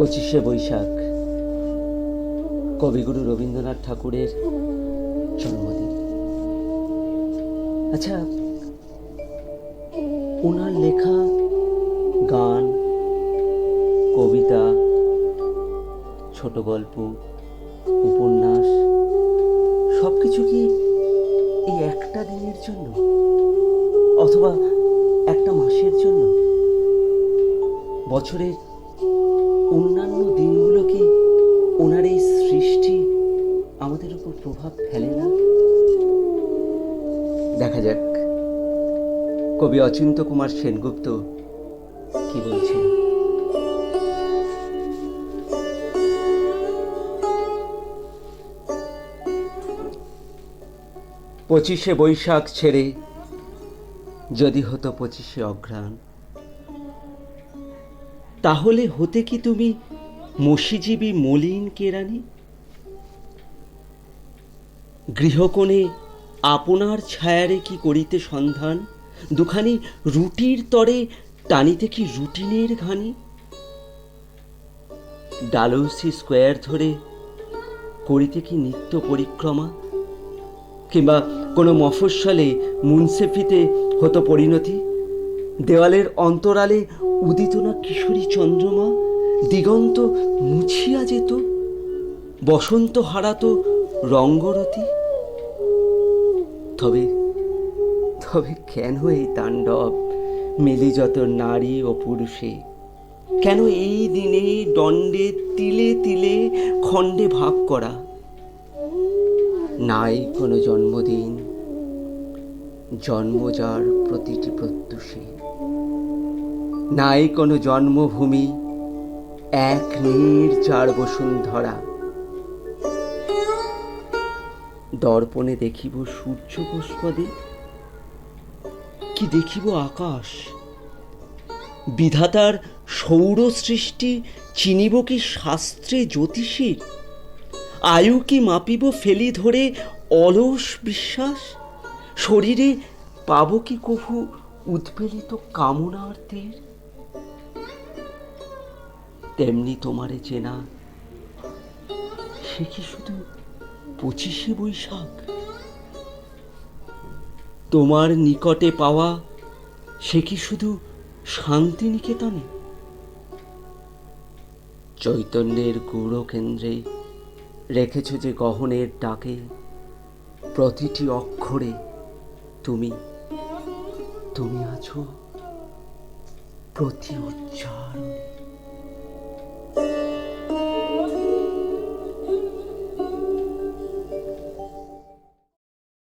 25শে বৈশাখ কবিগুরু রবীন্দ্রনাথ ঠাকুরের জন্মদিন। আচ্ছা, ওনার লেখা গান, কবিতা, ছোট গল্প, উপন্যাস সব কিছু কি এই একটা দিনের জন্য অথবা একটা মাসের জন্য? বছরের অন্যান্য দিনগুলো কি ওনার এই সৃষ্টি আমাদের উপর প্রভাব ফেলে না? দেখা যাক কবি অচিন্ত্য কুমার সেনগুপ্ত কি বলছেন। পঁচিশে বৈশাখ ছেড়ে যদি হতো 25শে অঘ্রাণ, তাহলে হতে কি তুমি মসিজীবী মলিন কেরানি? গৃহকোণে আপনার ছায়ারে কি করিতে সন্ধান? দুখানি রুটির তরে টানিতে কি রুটিনের ঘানি? ডালহৌসি স্কোয়ার ধরে করিতে কি নিত্য পরিক্রমা? কিংবা কোনো মফস্বলে মুন্সেফিতে হতো পরিণতি? দেওয়ালের অন্তরালে উদিত না কিশোরী চন্দ্রমা? দিগন্ত মুছিয়া যেত, বসন্ত হারাতো রঙ্গরতি। তবে তবে কেন এই তাণ্ডব মেলি যত নারী ও পুরুষে? কেন এই দিনে দণ্ডে তিলে তিলে খণ্ডে ভাগ করা? নাই কোনো জন্মদিন, জন্মজার প্রতিটি প্রত্যুষে। নাই কোনো জন্মভূমি, এক নির্জার বসুন্ধরা। দর্পণে দেখিব সূর্য কোষপদে, কি দেখিব আকাশ? বিধাতার সৌর সৃষ্টি চিনিব কি শাস্ত্রে জ্যোতিষীর? আয়ু কি মাপিব ফেলি ধরে অলস বিশ্বাস? শরীরে পাব কি কভু উৎপেলিত কামনার তীর? তেমনি তোমারে চেনা, সে কি শুধু 25শে বৈশাখ? তোমার নিকটে পাওয়া, সে কি শুধু শান্তিনিকেতনে? চৈতন্যের গূঢ় কেন্দ্রে রেখেছ যে গহনের ডাকে, প্রতিটি অক্ষরে তুমি তুমি আছো প্রতি উচ্চারণে।